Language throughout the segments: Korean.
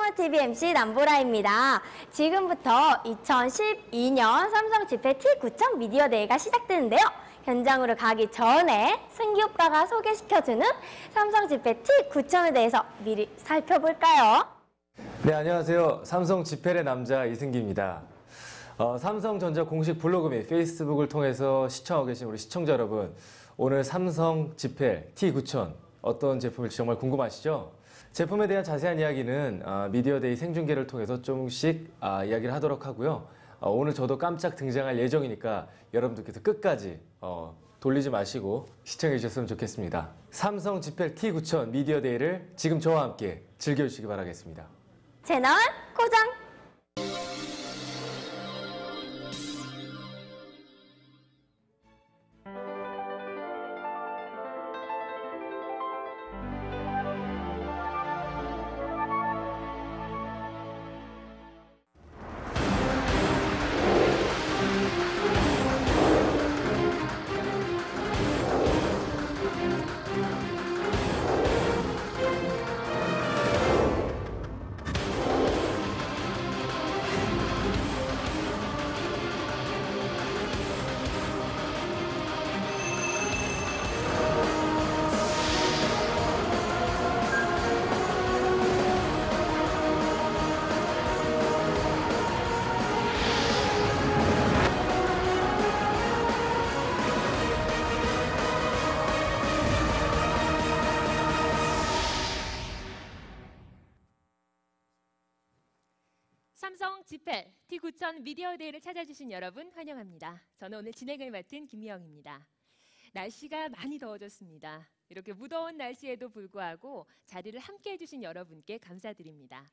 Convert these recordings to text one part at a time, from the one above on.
스마트TV MC 남보라입니다. 지금부터 2012년 삼성 집회 T9천 미디어 데이가 시작되는데요. 현장으로 가기 전에 승기 오빠가 소개시켜주는 삼성 집회 T9천에 대해서 미리 살펴볼까요? 네, 안녕하세요. 삼성 지펠의 남자 이승기입니다. 삼성전자 공식 블로그 및 페이스북을 통해서 시청하고 계신 우리 시청자 여러분, 오늘 삼성 지펠 T9천 어떤 제품일지 정말 궁금하시죠? 제품에 대한 자세한 이야기는 미디어데이 생중계를 통해서 조금씩 이야기를 하도록 하고요. 오늘 저도 깜짝 등장할 예정이니까 여러분들께서 끝까지 돌리지 마시고 시청해 주셨으면 좋겠습니다. 삼성 지펠 T9천 미디어데이를 지금 저와 함께 즐겨주시기 바라겠습니다. 채널 고정! 삼성 지펠 T9천 미디어데이를 찾아주신 여러분 환영합니다. 저는 오늘 진행을 맡은 김미영입니다. 날씨가 많이 더워졌습니다. 이렇게 무더운 날씨에도 불구하고 자리를 함께 해주신 여러분께 감사드립니다.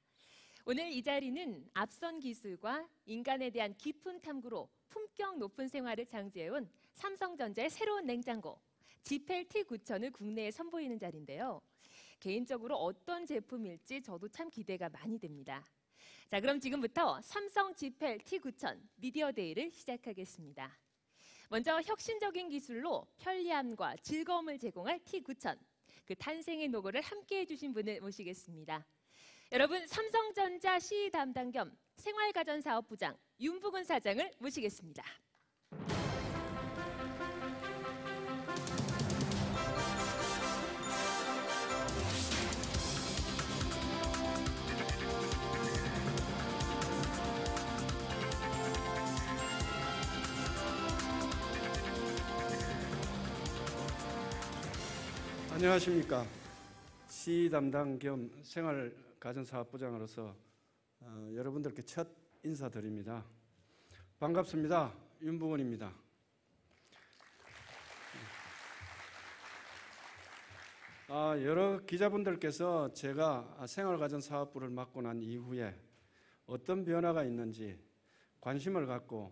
오늘 이 자리는 앞선 기술과 인간에 대한 깊은 탐구로 품격 높은 생활을 창조해온 삼성전자의 새로운 냉장고 지펠 T9천을 국내에 선보이는 자리인데요. 개인적으로 어떤 제품일지 저도 참 기대가 많이 됩니다. 자, 그럼 지금부터 삼성 지펠 T9천 미디어데이를 시작하겠습니다. 먼저 혁신적인 기술로 편리함과 즐거움을 제공할 T9천, 그 탄생의 노고를 함께해 주신 분을 모시겠습니다. 여러분, 삼성전자 CE 담당 겸 생활가전사업부장 윤부근 사장을 모시겠습니다. 안녕하십니까. CE 담당 겸 생활가전사업부장으로서 여러분들께 첫 인사드립니다. 반갑습니다. 윤부근입니다. 여러 기자분들께서 제가 생활가전사업부를 맡고 난 이후에 어떤 변화가 있는지 관심을 갖고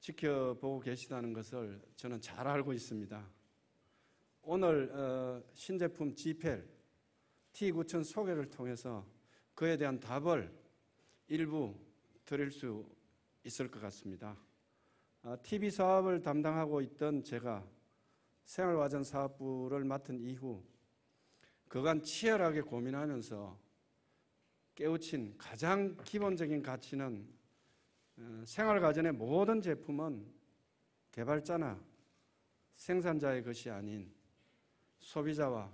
지켜보고 계시다는 것을 저는 잘 알고 있습니다. 오늘 신제품 지펠 T9천 소개를 통해서 그에 대한 답을 일부 드릴 수 있을 것 같습니다. TV 사업을 담당하고 있던 제가 생활가전사업부를 맡은 이후 그간 치열하게 고민하면서 깨우친 가장 기본적인 가치는 생활가전의 모든 제품은 개발자나 생산자의 것이 아닌 소비자와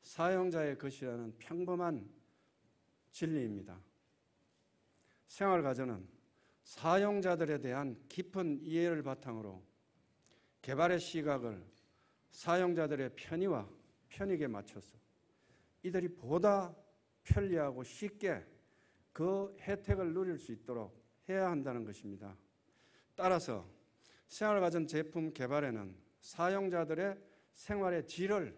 사용자의 것이라는 평범한 진리입니다. 생활가전은 사용자들에 대한 깊은 이해를 바탕으로 개발의 시각을 사용자들의 편의와 편익에 맞춰서 이들이 보다 편리하고 쉽게 그 혜택을 누릴 수 있도록 해야 한다는 것입니다. 따라서 생활가전 제품 개발에는 사용자들의 생활의 질을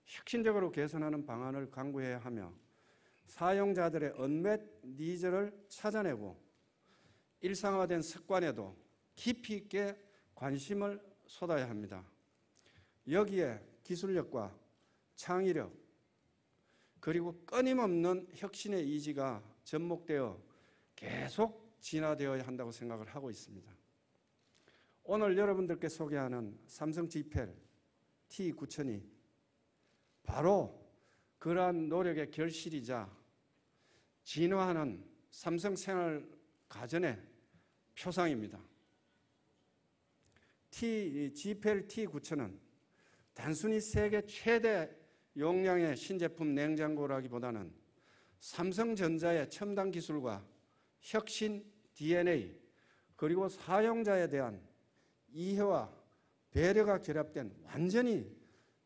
혁신적으로 개선하는 방안을 강구해야 하며 사용자들의 언맷 니즈를 찾아내고 일상화된 습관에도 깊이 있게 관심을 쏟아야 합니다. 여기에 기술력과 창의력 그리고 끊임없는 혁신의 의지가 접목되어 계속 진화되어야 한다고 생각을 하고 있습니다. 오늘 여러분들께 소개하는 삼성 지펠 T9천이 바로 그러한 노력의 결실이자 진화하는 삼성 생활 가전의 표상입니다. GPL T9000은 단순히 세계 최대 용량의 신제품 냉장고라기보다는 삼성전자의 첨단 기술과 혁신 DNA 그리고 사용자에 대한 이해와 배려가 결합된 완전히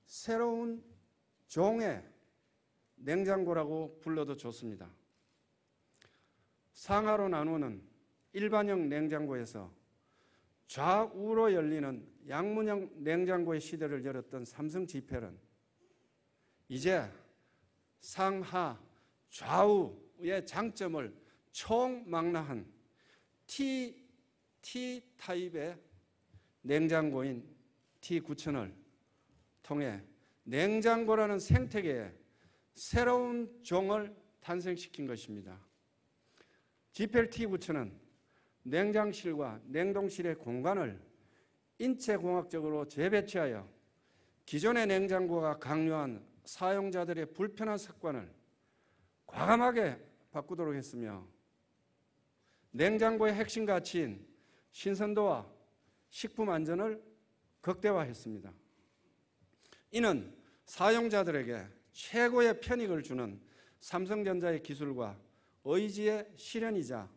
새로운 종의 냉장고라고 불러도 좋습니다. 상하로 나누는 일반형 냉장고에서 좌우로 열리는 양문형 냉장고의 시대를 열었던 삼성 GPL은 이제 상하 좌우의 장점을 총망라한 T 타입의 냉장고인 T9000을 통해 냉장고라는 생태계에 새로운 종을 탄생시킨 것입니다. GPL T9000은 냉장실과 냉동실의 공간을 인체공학적으로 재배치하여 기존의 냉장고가 강요한 사용자들의 불편한 습관을 과감하게 바꾸도록 했으며 냉장고의 핵심 가치인 신선도와 식품 안전을 극대화했습니다. 이는 사용자들에게 최고의 편익을 주는 삼성전자의 기술과 의지의 실현이자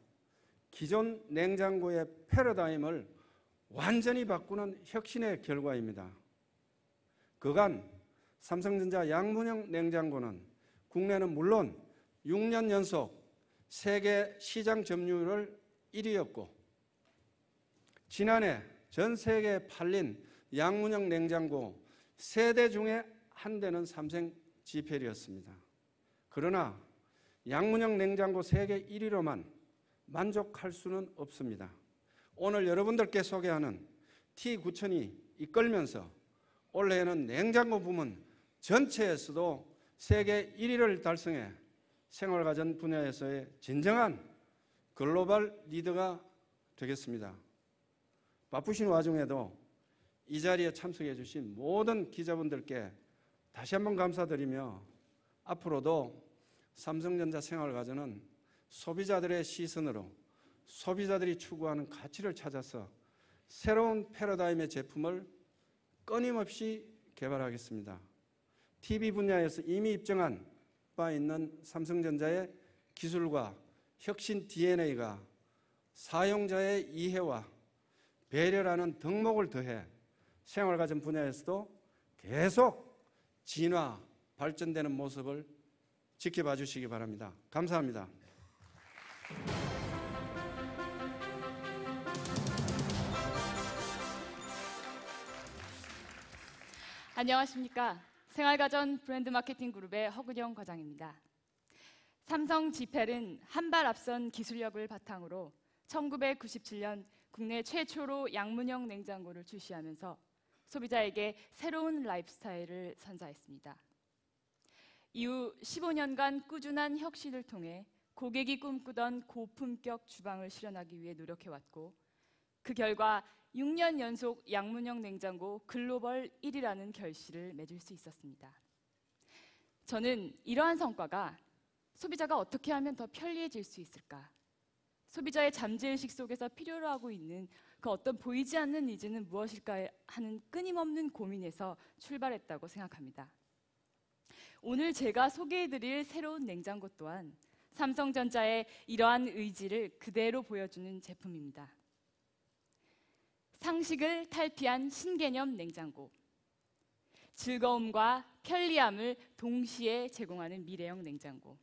기존 냉장고의 패러다임을 완전히 바꾸는 혁신의 결과입니다. 그간 삼성전자 양문형 냉장고는 국내는 물론 6년 연속 세계 시장 점유율을 1위였고 지난해 전 세계에 팔린 양문형 냉장고 3대 중에 한 대는 삼성 GPL이었습니다. 그러나 양문형 냉장고 세계 1위로만 만족할 수는 없습니다. 오늘 여러분들께 소개하는 T9000이 이끌면서 올해에는 냉장고 부문 전체에서도 세계 1위를 달성해 생활가전 분야에서의 진정한 글로벌 리더가 되겠습니다. 바쁘신 와중에도 이 자리에 참석해 주신 모든 기자분들께 다시 한번 감사드리며 앞으로도 삼성전자 생활가전은 소비자들의 시선으로 소비자들이 추구하는 가치를 찾아서 새로운 패러다임의 제품을 끊임없이 개발하겠습니다. TV 분야에서 이미 입증한 바 있는 삼성전자의 기술과 혁신 DNA가 사용자의 이해와 배려라는 덕목을 더해 생활가전 분야에서도 계속 진화, 발전되는 모습을 지켜봐 주시기 바랍니다. 감사합니다. 안녕하십니까. 생활가전 브랜드 마케팅 그룹의 허근영 과장입니다. 삼성 GPL은 한 발 앞선 기술력을 바탕으로 1997년 국내 최초로 양문형 냉장고를 출시하면서 소비자에게 새로운 라이프 스타일을 선사했습니다. 이후 15년간 꾸준한 혁신을 통해 고객이 꿈꾸던 고품격 주방을 실현하기 위해 노력해왔고 그 결과 6년 연속 양문형 냉장고 글로벌 1위라는 결실을 맺을 수 있었습니다. 저는 이러한 성과가 소비자가 어떻게 하면 더 편리해질 수 있을까? 소비자의 잠재의식 속에서 필요로 하고 있는 그 어떤 보이지 않는 니즈는 무엇일까 하는 끊임없는 고민에서 출발했다고 생각합니다. 오늘 제가 소개해드릴 새로운 냉장고 또한 삼성전자의 이러한 의지를 그대로 보여주는 제품입니다. 상식을 탈피한 신개념 냉장고. 즐거움과 편리함을 동시에 제공하는 미래형 냉장고.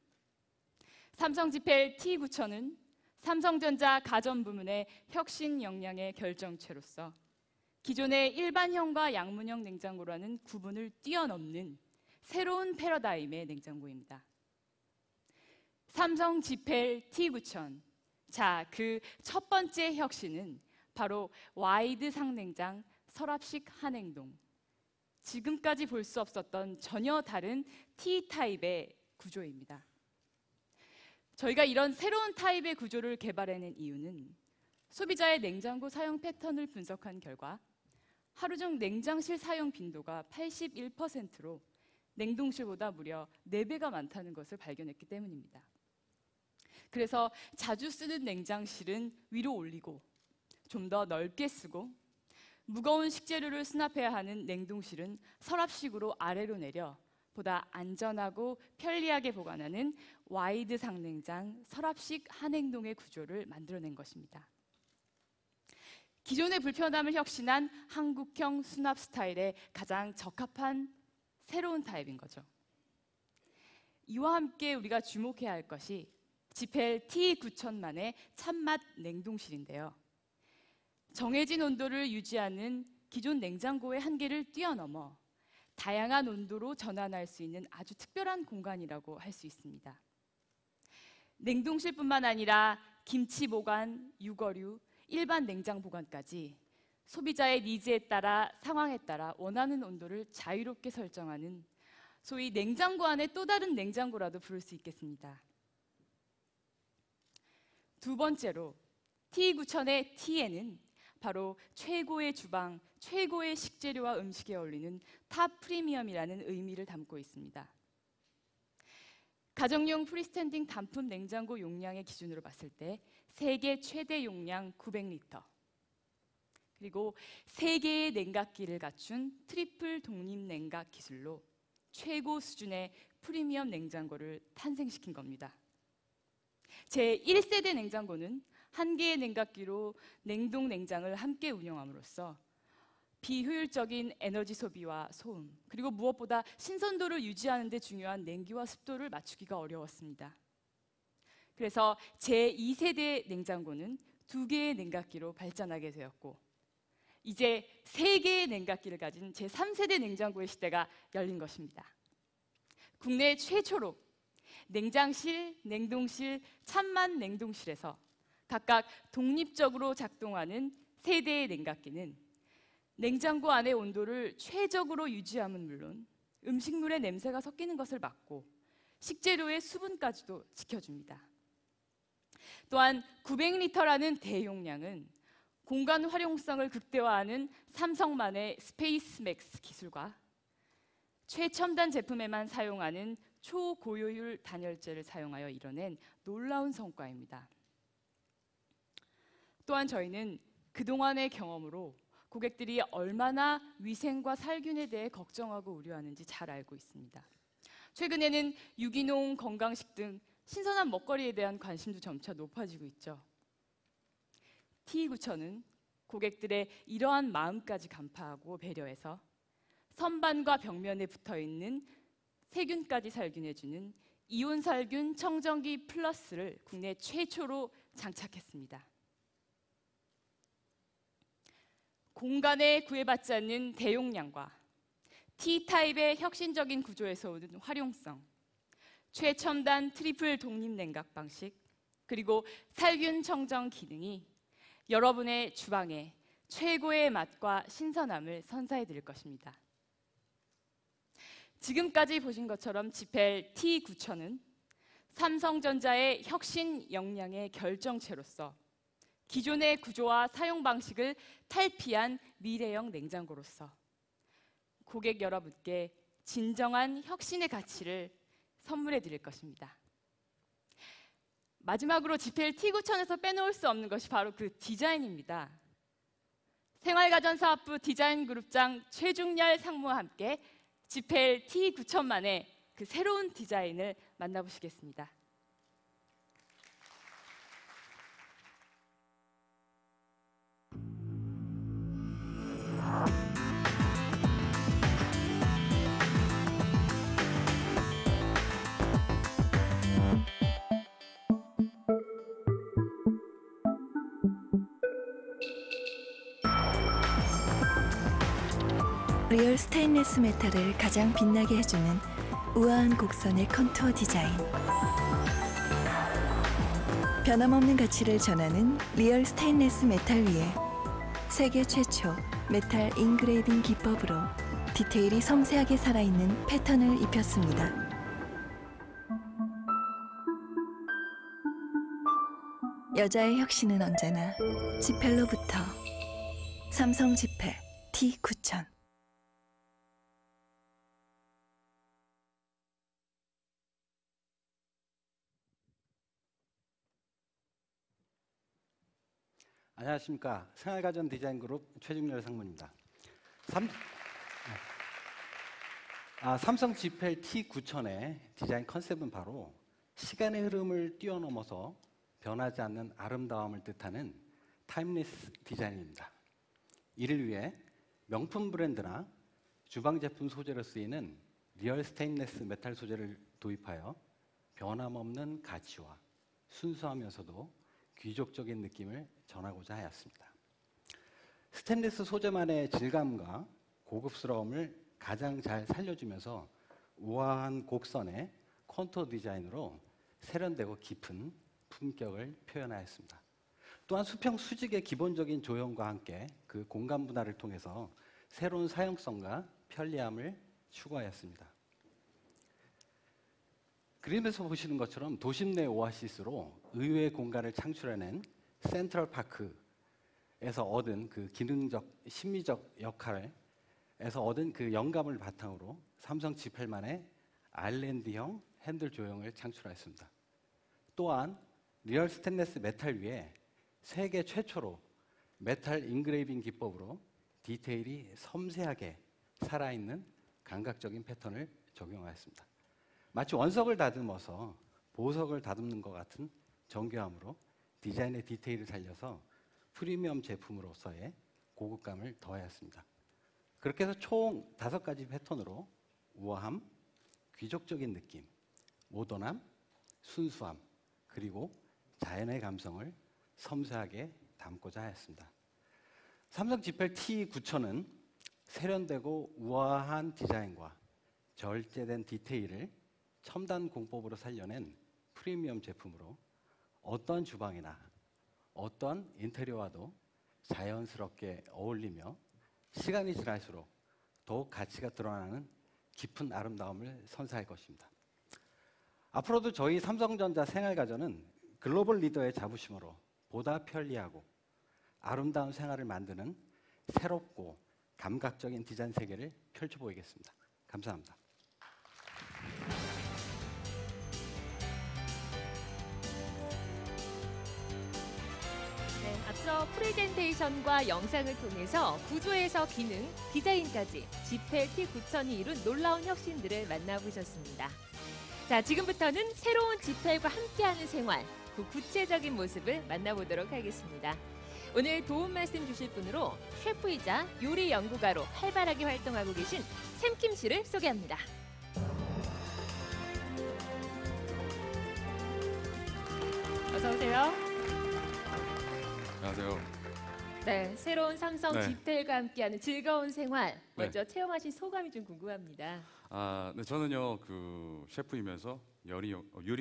삼성 GPL T9000은 삼성전자 가전부문의 혁신 역량의 결정체로서 기존의 일반형과 양문형 냉장고라는 구분을 뛰어넘는 새로운 패러다임의 냉장고입니다. 삼성 GPL T9000. 자, 그 첫 번째 혁신은 바로 와이드 상냉장 서랍식 한행동. 지금까지 볼 수 없었던 전혀 다른 T타입의 구조입니다. 저희가 이런 새로운 타입의 구조를 개발해낸 이유는 소비자의 냉장고 사용 패턴을 분석한 결과 하루 중 냉장실 사용 빈도가 81%로 냉동실보다 무려 4배가 많다는 것을 발견했기 때문입니다. 그래서 자주 쓰는 냉장실은 위로 올리고 좀 더 넓게 쓰고 무거운 식재료를 수납해야 하는 냉동실은 서랍식으로 아래로 내려 보다 안전하고 편리하게 보관하는 와이드 상냉장 서랍식 한행동의 구조를 만들어낸 것입니다. 기존의 불편함을 혁신한 한국형 수납 스타일에 가장 적합한 새로운 타입인 거죠. 이와 함께 우리가 주목해야 할 것이 지펠 T9000만의 참맛 냉동실인데요. 정해진 온도를 유지하는 기존 냉장고의 한계를 뛰어넘어 다양한 온도로 전환할 수 있는 아주 특별한 공간이라고 할 수 있습니다. 냉동실뿐만 아니라 김치 보관, 육어류, 일반 냉장 보관까지 소비자의 니즈에 따라 상황에 따라 원하는 온도를 자유롭게 설정하는 소위 냉장고 안에 또 다른 냉장고라도 부를 수 있겠습니다. 두 번째로 T9000의 T에는 바로 최고의 주방, 최고의 식재료와 음식에 어울리는 탑 프리미엄이라는 의미를 담고 있습니다. 가정용 프리스탠딩 단품 냉장고 용량의 기준으로 봤을 때 세계 최대 용량 900리터, 그리고 3개의 냉각기를 갖춘 트리플 독립 냉각 기술로 최고 수준의 프리미엄 냉장고를 탄생시킨 겁니다. 제1세대 냉장고는 1개의 냉각기로 냉동 냉장을 함께 운영함으로써 비효율적인 에너지 소비와 소음, 그리고 무엇보다 신선도를 유지하는 데 중요한 냉기와 습도를 맞추기가 어려웠습니다. 그래서 제2세대 냉장고는 2개의 냉각기로 발전하게 되었고 이제 3개의 냉각기를 가진 제3세대 냉장고의 시대가 열린 것입니다. 국내 최초로 냉장실, 냉동실, 참맛 냉동실에서 각각 독립적으로 작동하는 3대의 냉각기는 냉장고 안의 온도를 최적으로 유지함은 물론 음식물의 냄새가 섞이는 것을 막고 식재료의 수분까지도 지켜줍니다. 또한 900리터라는 대용량은 공간 활용성을 극대화하는 삼성만의 스페이스맥스 기술과 최첨단 제품에만 사용하는 초고효율 단열재를 사용하여 이뤄낸 놀라운 성과입니다. 또한 저희는 그동안의 경험으로 고객들이 얼마나 위생과 살균에 대해 걱정하고 우려하는지 잘 알고 있습니다. 최근에는 유기농, 건강식 등 신선한 먹거리에 대한 관심도 점차 높아지고 있죠. T9000은 고객들의 이러한 마음까지 간파하고 배려해서 선반과 벽면에 붙어있는 세균까지 살균해주는 이온살균 청정기 플러스를 국내 최초로 장착했습니다. 공간에 구애받지 않는 대용량과 T타입의 혁신적인 구조에서 오는 활용성, 최첨단 트리플 독립 냉각 방식, 그리고 살균 청정 기능이 여러분의 주방에 최고의 맛과 신선함을 선사해 드릴 것입니다. 지금까지 보신 것처럼 지펠 T9000은 삼성전자의 혁신 역량의 결정체로서 기존의 구조와 사용 방식을 탈피한 미래형 냉장고로서 고객 여러분께 진정한 혁신의 가치를 선물해 드릴 것입니다. 마지막으로 지펠 T9000에서 빼놓을 수 없는 것이 바로 그 디자인입니다. 생활가전사업부 디자인그룹장 최중열 상무와 함께 지펠 T9000만의 그 새로운 디자인을 만나보시겠습니다. 리얼 스테인리스 메탈을 가장 빛나게 해주는 우아한 곡선의 컨투어 디자인. 변함없는 가치를 전하는 리얼 스테인리스 메탈 위에 세계 최초 메탈 인그레이빙 기법으로 디테일이 섬세하게 살아있는 패턴을 입혔습니다. 여자의 혁신은 언제나 지펠로부터. 삼성 지펠 T9000. 안녕하십니까. 생활가전 디자인그룹 최중렬 상무입니다. 삼성 G8 T9000의 디자인 컨셉은 바로 시간의 흐름을 뛰어넘어서 변하지 않는 아름다움을 뜻하는 타임리스 디자인입니다. 이를 위해 명품 브랜드나 주방 제품 소재로 쓰이는 리얼 스테인리스 메탈 소재를 도입하여 변함없는 가치와 순수하면서도 귀족적인 느낌을 전하고자 하였습니다. 스테인리스 소재만의 질감과 고급스러움을 가장 잘 살려주면서 우아한 곡선의 컨투어 디자인으로 세련되고 깊은 품격을 표현하였습니다. 또한 수평 수직의 기본적인 조형과 함께 그 공간 분할을 통해서 새로운 사용성과 편리함을 추구하였습니다. 그림에서 보시는 것처럼 도심 내 오아시스로 의외의 공간을 창출해낸 센트럴 파크에서 얻은 그 기능적, 심미적 역할에서 얻은 그 영감을 바탕으로 삼성 G8만의 아일랜드형 핸들 조형을 창출하였습니다. 또한 리얼 스테인리스 메탈 위에 세계 최초로 메탈 인그레이빙 기법으로 디테일이 섬세하게 살아있는 감각적인 패턴을 적용하였습니다. 마치 원석을 다듬어서 보석을 다듬는 것 같은 정교함으로 디자인의 디테일을 살려서 프리미엄 제품으로서의 고급감을 더하였습니다. 그렇게 해서 총 5가지 패턴으로 우아함, 귀족적인 느낌, 모던함, 순수함, 그리고 자연의 감성을 섬세하게 담고자 하였습니다. 삼성 G8 T9000은 세련되고 우아한 디자인과 절제된 디테일을 첨단 공법으로 살려낸 프리미엄 제품으로 어떤 주방이나 어떤 인테리어와도 자연스럽게 어울리며 시간이 지날수록 더욱 가치가 드러나는 깊은 아름다움을 선사할 것입니다. 앞으로도 저희 삼성전자 생활가전은 글로벌 리더의 자부심으로 보다 편리하고 아름다운 생활을 만드는 새롭고 감각적인 디자인 세계를 펼쳐보이겠습니다. 감사합니다. 네, 앞서 프레젠테이션과 영상을 통해서 구조에서 기능, 디자인까지 G8 T9000이 이룬 놀라운 혁신들을 만나보셨습니다. 자, 지금부터는 새로운 G8과 함께하는 생활, 그 구체적인 모습을 만나보도록 하겠습니다. 오늘 도움 말씀 주실 분으로 셰프이자 요리 연구가로 활발하게 활동하고 계신 샘킴 씨를 소개합니다. 어서 오세요. 안녕하세요. 네, 새로운 삼성 네. G8과 함께하는 즐거운 생활, 네. 먼저 체험하신 소감이 좀 궁금합니다. 네, 저는요 그 셰프이면서 요리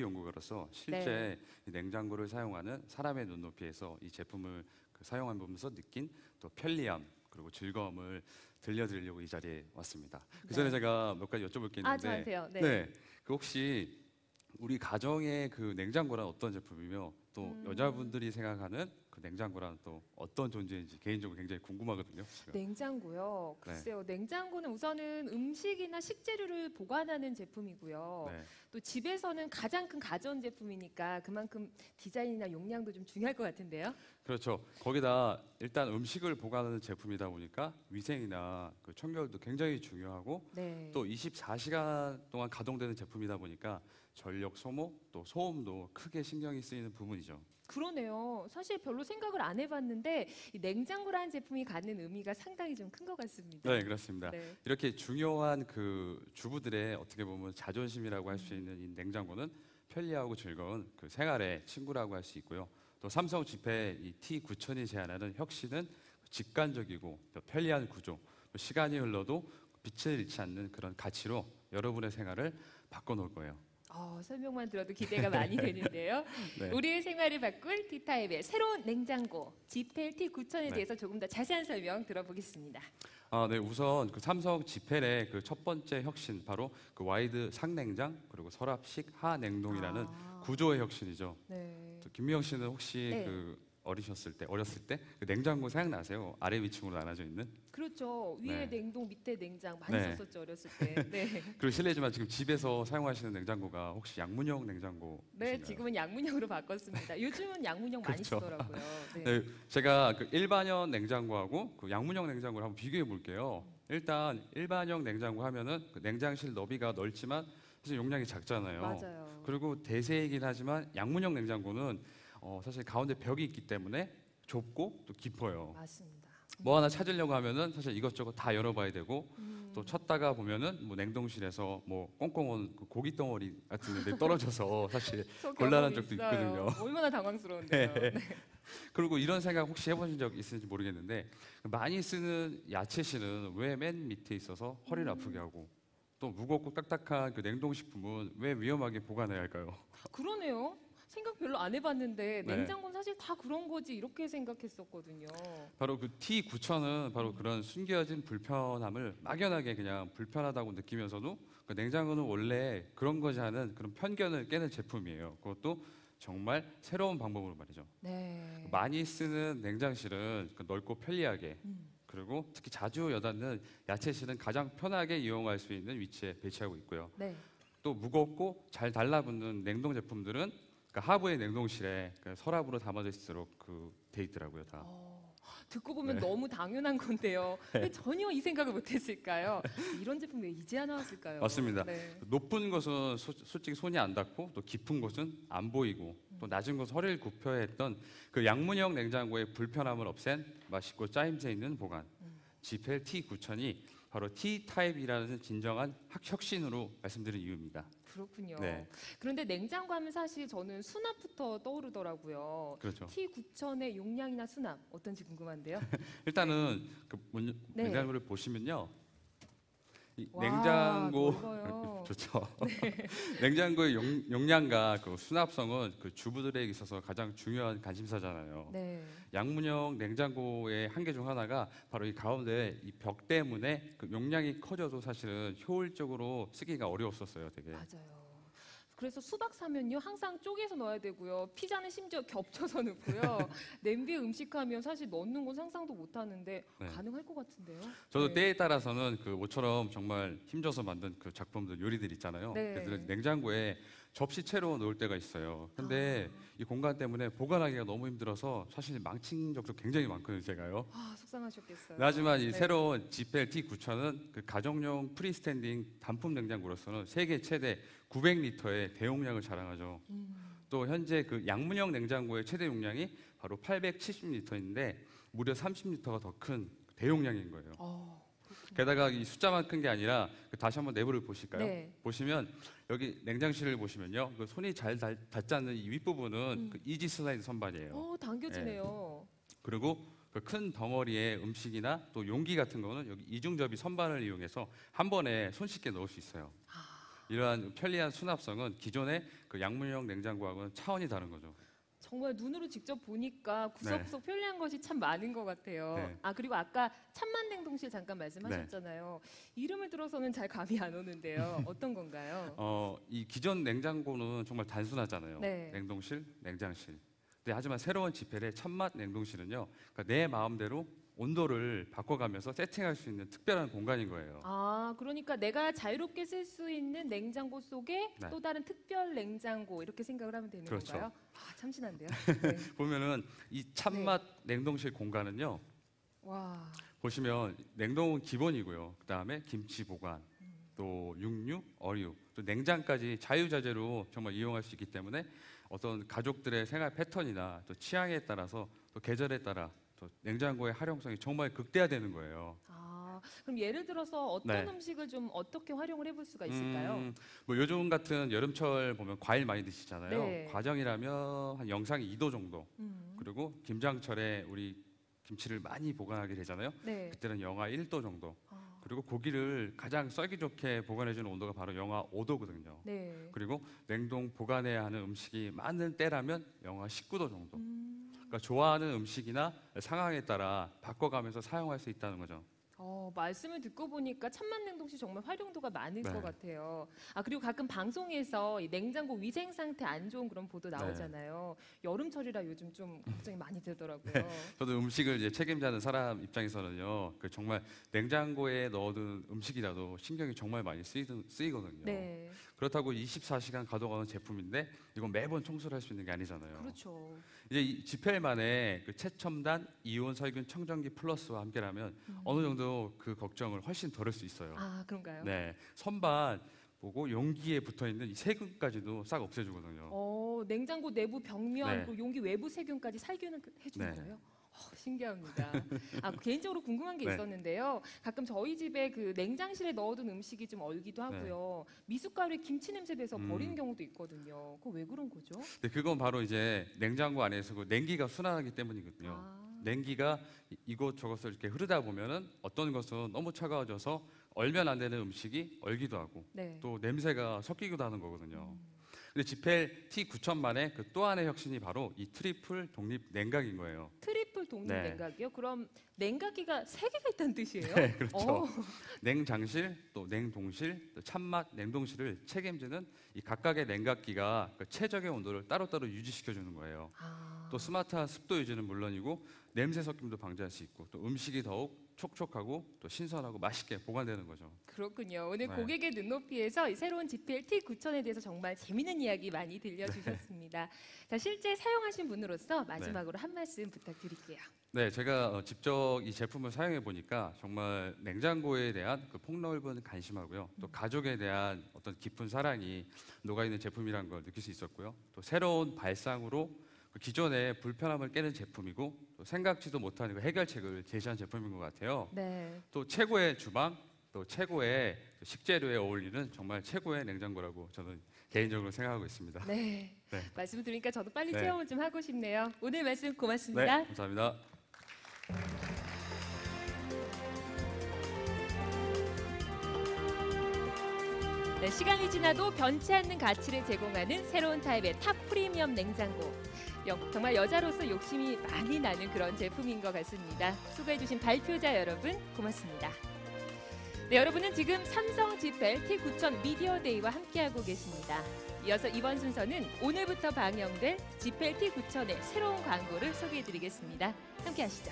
연구가로서 실제 이 냉장고를 사용하는 사람의 눈높이에서 이 제품을 사용하면서 느낀 또 편리함 그리고 즐거움을 들려드리려고 이 자리에 왔습니다. 그 전에 제가 몇 가지 여쭤볼 게 있는데, 저한테요. 네. 네, 그 혹시 우리 가정의 그 냉장고란 어떤 제품이며 또 여자분들이 생각하는 그 냉장고란 또 어떤 존재인지 개인적으로 굉장히 궁금하거든요. 냉장고요. 글쎄요, 냉장고는 우선은 음식이나 식재료를 보관하는 제품이고요. 네. 또 집에서는 가장 큰 가전 제품이니까 그만큼 디자인이나 용량도 좀 중요할 것 같은데요. 그렇죠. 거기다 일단 음식을 보관하는 제품이다 보니까 위생이나 그 청결도 굉장히 중요하고 네. 또 24시간 동안 가동되는 제품이다 보니까 전력 소모 또 소음도 크게 신경이 쓰이는 부분이죠. 그러네요. 사실 별로 생각을 안 해봤는데 이 냉장고라는 제품이 갖는 의미가 상당히 좀 큰 것 같습니다. 네, 그렇습니다. 네. 이렇게 중요한 그 주부들의 어떻게 보면 자존심이라고 할 수 있는 이 냉장고는 편리하고 즐거운 그 생활의 친구라고 할 수 있고요. 또 삼성 G8 이 T9000이 제안하는 혁신은 직관적이고 또 편리한 구조, 또 시간이 흘러도 빛을 잃지 않는 그런 가치로 여러분의 생활을 바꿔놓을 거예요. 설명만 들어도 기대가 많이 되는데요. 네. 우리의 생활을 바꿀 T타입의 새로운 냉장고 G8 T9000에 네. 대해서 조금 더 자세한 설명 들어보겠습니다. 네, 우선 그 삼성 G8의 그 첫 번째 혁신 바로 그 와이드 상냉장 그리고 서랍식 하냉동이라는 구조의 혁신이죠. 네. 또 김미영 씨는 혹시 네. 그 어렸을 때 그 냉장고 생각나세요? 아래 위층으로 나눠져 있는. 그렇죠. 위에 네. 냉동, 밑에 냉장 많이 네. 썼었죠 어렸을 때. 네. 그리고 실례지만 지금 집에서 사용하시는 냉장고가 혹시 양문형 냉장고? 네, 지금은 양문형으로 바꿨습니다. 요즘은 양문형 많이 그렇죠. 쓰더라고요. 네. 네, 제가 그 일반형 냉장고하고 그 양문형 냉장고를 한번 비교해 볼게요. 일단 일반형 냉장고 하면은 그 냉장실 너비가 넓지만 사실 용량이 작잖아요. 맞아요. 그리고 대세이긴 하지만 양문형 냉장고는 사실 가운데 벽이 있기 때문에 좁고 또 깊어요. 맞습니다. 뭐 하나 찾으려고 하면은 사실 이것저것 다 열어봐야 되고 또 찾다가 보면은 뭐 냉동실에서 뭐 꽁꽁한 그 고기 덩어리 같은 데 떨어져서 사실 저 곤란한 경험이 적도 있어요. 있거든요. 얼마나 당황스러운데요. 네. 네. 그리고 이런 생각 혹시 해보신 적 있을지 모르겠는데 많이 쓰는 야채실은 왜 맨 밑에 있어서 허리를 아프게 하고 또 무겁고 딱딱한 그 냉동식품은 왜 위험하게 보관해야 할까요? 그러네요. 생각 별로 안 해봤는데 네. 냉장고는 사실 다 그런 거지 이렇게 생각했었거든요. 바로 그 T9000은 바로 그런 숨겨진 불편함을 막연하게 그냥 불편하다고 느끼면서도 그 냉장고는 원래 그런 거지 하는 그런 편견을 깨는 제품이에요. 그것도 정말 새로운 방법으로 말이죠. 네. 많이 쓰는 냉장실은 그 넓고 편리하게 그리고 특히 자주 여닫는 야채실은 가장 편하게 이용할 수 있는 위치에 배치하고 있고요. 네. 또 무겁고 잘 달라붙는 냉동 제품들은 그 하부의 냉동실에 그 서랍으로 담아져 있도록 그 돼 있더라고요, 다. 듣고 보면 네. 너무 당연한 건데요. 왜 전혀 이 생각을 못했을까요? 이런 제품 왜 이제야 나왔을까요? 맞습니다. 네. 높은 곳은 솔직히 손이 안 닿고 또 깊은 곳은 안 보이고 또 낮은 곳은 허리를 굽혀야 했던 그 양문형 냉장고의 불편함을 없앤 맛있고 짜임새 있는 보관. 지펠 T9000이 바로 T 타입이라는 진정한 혁신으로 말씀드린 이유입니다. 그렇군요. 네. 그런데 냉장고 하면 사실 저는 수납부터 떠오르더라고요. 그렇죠. T9000의 용량이나 수납 어떤지 궁금한데요. 일단은 그 네. 냉장고를 보시면요. 이 와, 냉장고 넓어요. 좋죠. 냉장고의 용량과 그 수납성은 그 주부들에게 있어서 가장 중요한 관심사잖아요. 네. 양문형 냉장고의 한계 중 하나가 바로 이 가운데 이 벽 때문에 그 용량이 커져도 사실은 효율적으로 쓰기가 어려웠었어요, 되게. 맞아요. 그래서 수박 사면요 항상 쪼개서 넣어야 되고요. 피자는 심지어 겹쳐서 넣고요. 냄비에 음식하면 사실 넣는 건 상상도 못 하는데 네. 가능할 것 같은데요. 저도 네. 때에 따라서는 그 모처럼 정말 힘줘서 만든 그 작품들 요리들 있잖아요. 네. 그래서 냉장고에 접시채로 넣을 때가 있어요. 근데 이 공간 때문에 보관하기가 너무 힘들어서 사실 망친 적도 굉장히 많거든요, 제가요. 아 속상하셨겠어요. 하지만 이 네. 새로운 지펠 T9000은 그 가정용 프리스탠딩 단품 냉장고로서는 세계 최대 900리터의 대용량을 자랑하죠. 또 현재 그 양문형 냉장고의 최대 용량이 바로 870리터인데 무려 30리터가 더 큰 대용량인 거예요. 게다가 이 숫자만 큰 게 아니라 다시 한번 내부를 보실까요? 네. 보시면 여기 냉장실을 보시면요, 그 손이 잘 닿지 않는 이 윗부분은 그 이지 슬라이드 선반이에요. 당겨지네요. 그리고 그 큰 덩어리의 음식이나 또 용기 같은 거는 여기 이중접이 선반을 이용해서 한 번에 손쉽게 넣을 수 있어요. 이러한 편리한 수납성은 기존의 그 양문형 냉장고하고는 차원이 다른 거죠. 정말 눈으로 직접 보니까 구석구석 편리한 것이 참 많은 것 같아요. 네. 아 그리고 아까 찬만 냉동실 잠깐 말씀하셨잖아요. 이름을 들어서는 잘 감이 안 오는데요. 어떤 건가요? 이 기존 냉장고는 정말 단순하잖아요. 네. 냉동실, 냉장실. 근데 하지만 새로운 지펠의 찬맛 냉동실은요, 그러니까 내 마음대로 온도를 바꿔가면서 세팅할 수 있는 특별한 공간인 거예요. 아 그러니까 내가 자유롭게 쓸 수 있는 냉장고 속에 네. 또 다른 특별 냉장고 이렇게 생각을 하면 되는 그렇죠. 건가요? 아 참신한데요. 네. 보면은 이 찬맛 냉동실 공간은요, 와. 보시면 냉동은 기본이고요. 그 다음에 김치 보관, 또 육류, 어류, 또 냉장까지 자유자재로 정말 이용할 수 있기 때문에 어떤 가족들의 생활 패턴이나 또 취향에 따라서 또 계절에 따라 또 냉장고의 활용성이 정말 극대화되는 거예요. 아 그럼 예를 들어서 어떤 네. 음식을 좀 어떻게 활용을 해볼 수가 있을까요? 뭐 요즘 같은 여름철 보면 과일 많이 드시잖아요. 네. 과정이라면 한 영상 2도 정도. 그리고 김장철에 우리 김치를 많이 보관하게 되잖아요. 네. 그때는 영하 1도 정도. 그리고 고기를 가장 썰기 좋게 보관해주는 온도가 바로 영하 5도거든요. 네. 그리고 냉동 보관해야 하는 음식이 많은 때라면 영하 19도 정도. 그러니까 좋아하는 음식이나 상황에 따라 바꿔가면서 사용할 수 있다는 거죠. 말씀을 듣고 보니까 찬만냉동실 정말 활용도가 많을 네. 것 같아요. 그리고 가끔 방송에서 이 냉장고 위생 상태 안 좋은 그런 보도 나오잖아요. 여름철이라 요즘 좀 걱정이 많이 되더라고요. 저도 음식을 이제 책임자는 사람 입장에서는요, 그 정말 냉장고에 넣어둔 음식이라도 신경이 정말 많이 쓰이거든요. 네, 그렇다고 24시간 가동하는 제품인데 이건 매번 청소를 할 수 있는 게 아니잖아요. 그렇죠. 이제 이 지펠만의 그 최첨단 이온 살균 청정기 플러스와 함께라면 어느 정도 그 걱정을 훨씬 덜을 수 있어요. 그런가요? 네, 선반 보고 용기에 붙어 있는 이 세균까지도 싹 없애주거든요. 냉장고 내부 벽면 네. 그리고 용기 외부 세균까지 살균을 해주는 네. 거예요? 신기합니다. 개인적으로 궁금한 게 네. 있었는데요. 가끔 저희 집에 그 냉장실에 넣어둔 음식이 좀 얼기도 하고요. 미숫가루에 김치 냄새 배서 버리는 경우도 있거든요. 그거 왜 그런 거죠? 네, 그건 바로 이제 냉장고 안에서 그 냉기가 순환하기 때문이거든요. 냉기가 이곳저곳을 이렇게 흐르다 보면은 어떤 것은 너무 차가워져서 얼면 안 되는 음식이 얼기도 하고 네. 또 냄새가 섞이기도 하는 거거든요. 근데 지펠 T9000만의 그 또 하나의 혁신이 바로 이 트리플 독립 냉각인 거예요. 트리플 독립 네. 냉각이요? 그럼 냉각기가 3개가 있다는 뜻이에요? 네, 그렇죠. 냉장실, 또 냉동실, 또 찬맛 냉동실을 책임지는 이 각각의 냉각기가 그 최적의 온도를 따로따로 유지시켜주는 거예요. 또 스마트한 습도 유지는 물론이고 냄새 섞임도 방지할 수 있고 또 음식이 더욱 촉촉하고 또 신선하고 맛있게 보관되는 거죠. 그렇군요. 오늘 네. 고객의 눈높이에서 이 새로운 지펠 T9000에 대해서 정말 재미있는 이야기 많이 들려주셨습니다. 자, 실제 사용하신 분으로서 마지막으로 한 말씀 부탁드릴게요. 네, 제가 직접 이 제품을 사용해 보니까 정말 냉장고에 대한 그 폭넓은 관심하고요. 또 가족에 대한 어떤 깊은 사랑이 녹아있는 제품이라는 걸 느낄 수 있었고요. 또 새로운 발상으로 그 기존의 불편함을 깨는 제품이고 또 생각지도 못한 그 해결책을 제시한 제품인 것 같아요. 네. 또 최고의 주방, 또 최고의 그 식재료에 어울리는 정말 최고의 냉장고라고 저는 개인적으로 생각하고 있습니다. 네. 네. 말씀을 들으니까 저도 빨리 네. 체험을 좀 하고 싶네요. 오늘 말씀 네, 고맙습니다. 감사합니다. 네, 시간이 지나도 변치 않는 가치를 제공하는 새로운 타입의 탑 프리미엄 냉장고. 정말 여자로서 욕심이 많이 나는 그런 제품인 것 같습니다. 수고해주신 발표자 여러분 고맙습니다. 네, 여러분은 지금 삼성 지펠 T9000 미디어데이와 함께하고 계십니다. 이어서 이번 순서는 오늘부터 방영될 지펠 T9000의 새로운 광고를 소개해드리겠습니다. 함께하시죠.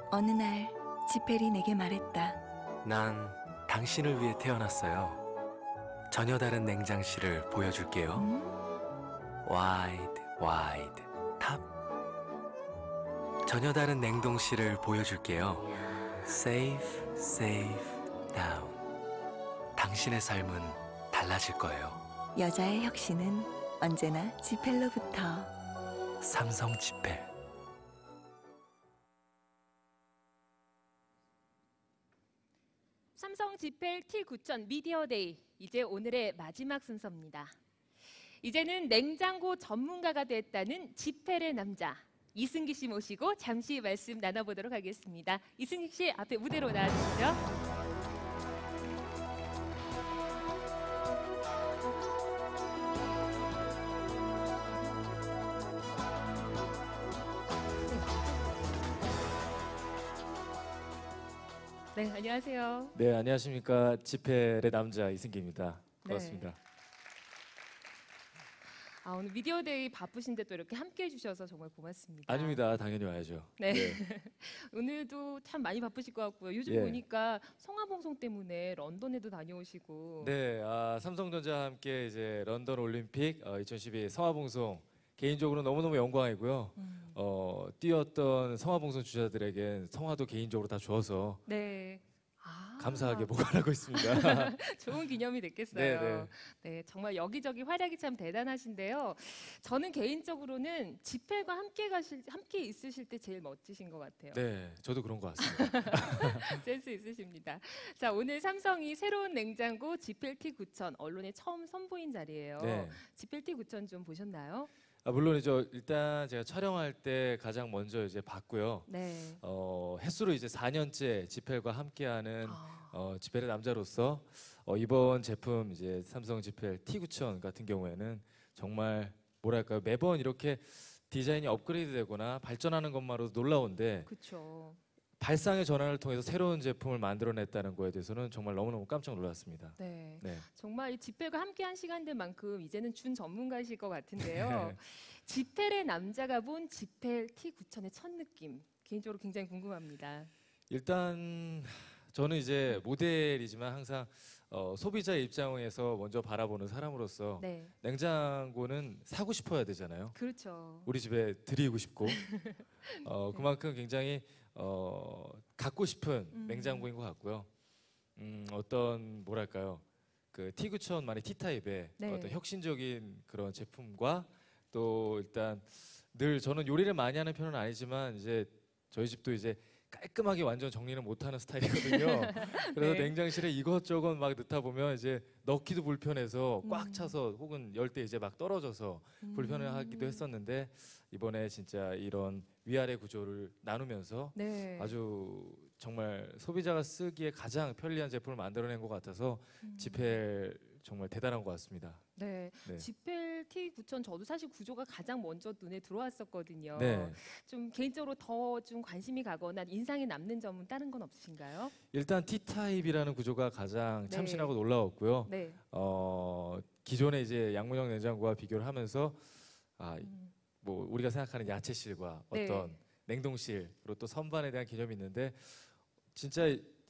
어느 날 지펠이 내게 말했다. 난 당신을 위해 태어났어요. 전혀 다른 냉장실을 보여줄게요. 와이드, 와이드, 탑. 전혀 다른 냉동실을 보여줄게요. 세이프, 세이프, 다운. 당신의 삶은 달라질 거예요. 여자의 혁신은 언제나 지펠로부터. 삼성 지펠. 삼성 지펠 T9000 미디어데이, 이제 오늘의 마지막 순서입니다. 이제는 냉장고 전문가가 됐다는 지펠의 남자 이승기 씨 모시고 잠시 말씀 나눠보도록 하겠습니다. 이승기 씨 앞에 무대로 나와주시죠. 네, 안녕하세요. 네, 안녕하십니까. 지펠의 남자 이승기입니다. 반갑습니다. 오늘 미디어데이 바쁘신데 또 이렇게 함께해 주셔서 정말 고맙습니다. 아닙니다. 당연히 와야죠. 네. 오늘도 참 많이 바쁘실 것 같고요. 요즘 예. 보니까 성화봉송 때문에 런던에도 다녀오시고. 네, 삼성전자와 함께 이제 런던 올림픽 2012 성화봉송 개인적으로 너무너무 영광이고요. 뛰었던 성화봉송 주자들에겐 성화도 개인적으로 다 줘서 네. 감사하게 보관하고 있습니다. 좋은 기념이 됐겠어요. 네, 네. 네, 정말 여기저기 활약이 참 대단하신데요. 저는 개인적으로는 지펠과 함께 있으실 때 제일 멋지신 것 같아요. 네, 저도 그런 것 같습니다. 센스 있으십니다. 자, 오늘 삼성이 새로운 냉장고 지펠 T9000 언론에 처음 선보인 자리예요. 네. 지펠 T9000 좀 보셨나요? 물론이죠. 일단 제가 촬영할 때 가장 먼저 이제 봤고요. 네. 횟수로 이제 4년째 지펠과 함께하는 지펠의 남자로서 이번 제품 이제 삼성 지펠 T9000 같은 경우에는 정말 뭐랄까요, 매번 이렇게 디자인이 업그레이드되거나 발전하는 것만으로도 놀라운데 그렇죠. 발상의 전환을 통해서 새로운 제품을 만들어냈다는 거에 대해서는 정말 너무너무 깜짝 놀랐습니다. 네. 네. 정말 이 지펠과 함께한 시간들만큼 이제는 준 전문가이실 것 같은데요. 지펠의 남자가 본 지펠 T9000의 첫 느낌 개인적으로 굉장히 궁금합니다. 일단 저는 이제 모델이지만 항상 소비자의 입장에서 먼저 바라보는 사람으로서 네. 냉장고는 사고 싶어야 되잖아요. 그렇죠. 우리 집에 드리고 싶고 그만큼 굉장히 갖고 싶은 냉장고인 것 같고요. 어떤 뭐랄까요, 그 T9000만의 T타입의 네. 어떤 혁신적인 그런 제품과 또 일단 늘 저는 요리를 많이 하는 편은 아니지만 이제 저희 집도 이제 깔끔하게 완전 정리는 못하는 스타일이거든요. 그래서 네. 냉장실에 이것저것 막 넣다 보면 이제 넣기도 불편해서 꽉 차서 혹은 열 때 이제 막 떨어져서 불편해하기도 했었는데 이번에 진짜 이런 위아래 구조를 나누면서 네. 아주 정말 소비자가 쓰기에 가장 편리한 제품을 만들어낸 것 같아서 지펠 정말 대단한 것 같습니다. 네. 네. 지펠 T9000 저도 사실 구조가 가장 먼저 눈에 들어왔었거든요. 네. 좀 개인적으로 더 좀 관심이 가거나 인상이 남는 점은 다른 건 없으신가요? 일단 T타입이라는 구조가 가장 네. 참신하고 놀라웠고요. 네. 기존의 이제 양문형 냉장고와 비교를 하면서 뭐 우리가 생각하는 야채실과 네. 어떤 냉동실 그리고 또 선반에 대한 개념이 있는데 진짜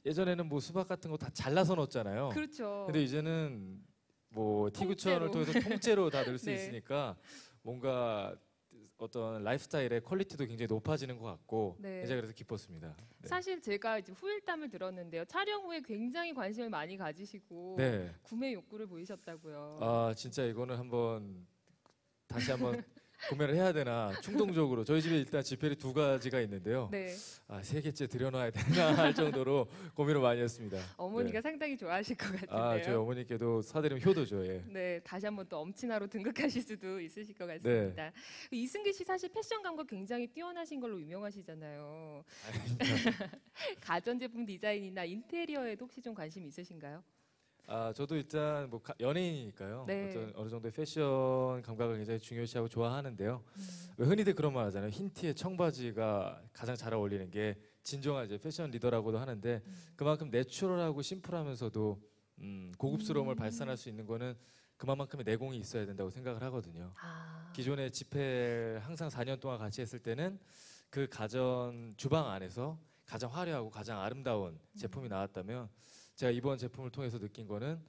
예전에는 뭐 수박 같은 거 다 잘라서 넣었잖아요. 그렇죠. 근데 이제는 뭐 통째로. T9000을 통해서 통째로 다 넣을 수 네. 있으니까 뭔가 어떤 라이프스타일의 퀄리티도 굉장히 높아지는 것 같고 네. 굉장히 그래서 기뻤습니다. 네. 사실 제가 이제 후일담을 들었는데요. 촬영 후에 굉장히 관심을 많이 가지시고 네. 구매 욕구를 보이셨다고요. 아 진짜 이거는 한번 다시 한번 구매를 해야 되나 충동적으로 저희 집에 일단 지펠이 2가지가 있는데요. 네. 3개째 들여놔야 되나 할 정도로 고민을 많이 했습니다. 어머니가 네. 상당히 좋아하실 것 같은데요. 저희 어머니께도 사드리면 효도죠. 예. 네, 다시 한번 또 엄친아로 등극하실 수도 있으실 것 같습니다. 이승기 씨 사실 패션 감각 굉장히 뛰어나신 걸로 유명하시잖아요. 가전제품 디자인이나 인테리어에도 혹시 좀 관심 있으신가요? 저도 일단 뭐 연예인이니까요. 네. 어느 정도의 패션 감각을 굉장히 중요시하고 좋아하는데요. 왜 흔히들 그런 말 하잖아요. 흰 티에 청바지가 가장 잘 어울리는 게 진정한 이제 패션 리더라고도 하는데 그만큼 내추럴하고 심플하면서도 고급스러움을 발산할 수 있는 거는 그만큼의 내공이 있어야 된다고 생각을 하거든요. 기존의 지펠 항상 4년 동안 같이 했을 때는 그 가전 주방 안에서 가장 화려하고 가장 아름다운 제품이 나왔다면 제가 이번 제품을 통해서 느낀 거는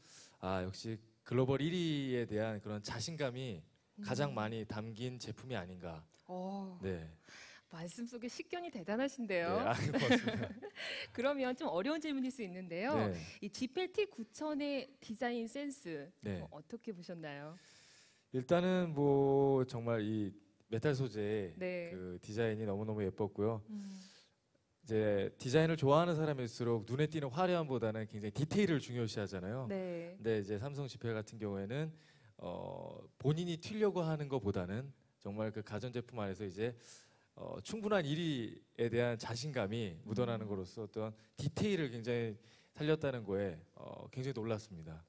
역시 글로벌 1위에 대한 그런 자신감이 가장 많이 담긴 제품이 아닌가. 네. 말씀 속에 식견이 대단하신데요. 네, 고맙습니다. 그러면 좀 어려운 질문일 수 있는데요. 네. 이 지펠 T9000의 디자인 센스 네. 어떻게 보셨나요? 일단은 뭐 정말 이 메탈 소재의 네. 그 디자인이 너무너무 예뻤고요. 이제 디자인을 좋아하는 사람일수록 눈에 띄는 화려함보다는 굉장히 디테일을 중요시하잖아요. 네. 근데 이제 삼성 지펠 같은 경우에는 본인이 튀려고 하는 것보다는 정말 그 가전제품 안에서 이제 충분한 1위에 대한 자신감이 묻어나는 거로서 어떤 디테일을 굉장히 살렸다는 거에 굉장히 놀랐습니다.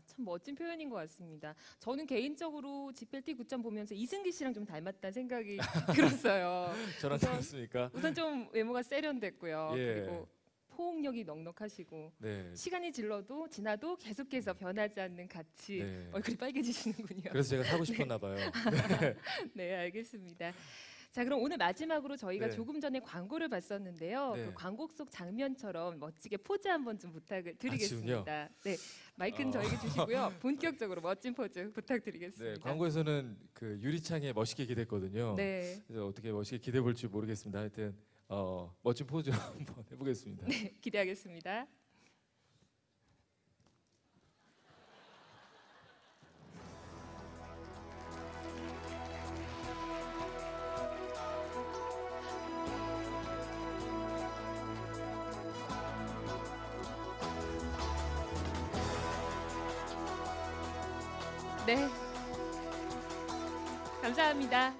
참 멋진 표현인 것 같습니다. 저는 개인적으로 지펠 T9000 보면서 이승기 씨랑 좀 닮았다는 생각이 들었어요. 저랑 닮았습니까? 우선 좀 외모가 세련됐고요. 예. 그리고 포옹력이 넉넉하시고 네. 시간이 지나도 계속해서 변하지 않는 가치. 네. 얼굴이 빨개지시는군요. 그래서 제가 사고 싶었나 봐요. 네, 알겠습니다. 자, 그럼 오늘 마지막으로 저희가 네. 조금 전에 광고를 봤었는데요. 네. 그 광고 속 장면처럼 멋지게 포즈 한번 좀 부탁을 드리겠습니다. 네, 마이크는 저에게 주시고요. 본격적으로 멋진 포즈 부탁드리겠습니다. 네, 광고에서는 그 유리창에 멋있게 기댔거든요. 네. 그래서 어떻게 멋있게 기대 볼지 모르겠습니다. 하여튼 멋진 포즈 한번 해보겠습니다. 네, 기대하겠습니다. 네, 감사합니다.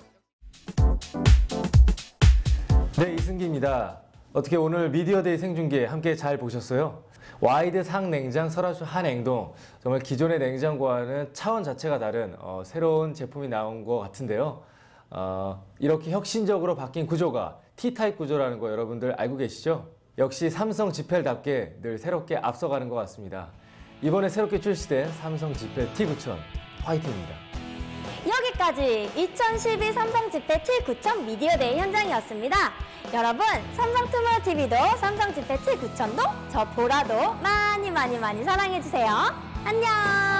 네, 이승기입니다. 어떻게 오늘 미디어데이 생중계 함께 잘 보셨어요? 와이드 상냉장 설화수 한행동, 정말 기존의 냉장고와는 차원 자체가 다른 새로운 제품이 나온 것 같은데요. 이렇게 혁신적으로 바뀐 구조가 T타입 구조라는 거 여러분들 알고 계시죠? 역시 삼성 지펠답게 늘 새롭게 앞서가는 것 같습니다. 이번에 새롭게 출시된 삼성 지펠 T9000 화이팅입니다. 여기까지 2012 삼성 지펠 T9000 미디어데이 현장이었습니다. 여러분, 삼성 투모로우TV도 삼성 지펠 T9000도 저 보라도 많이 사랑해주세요. 안녕!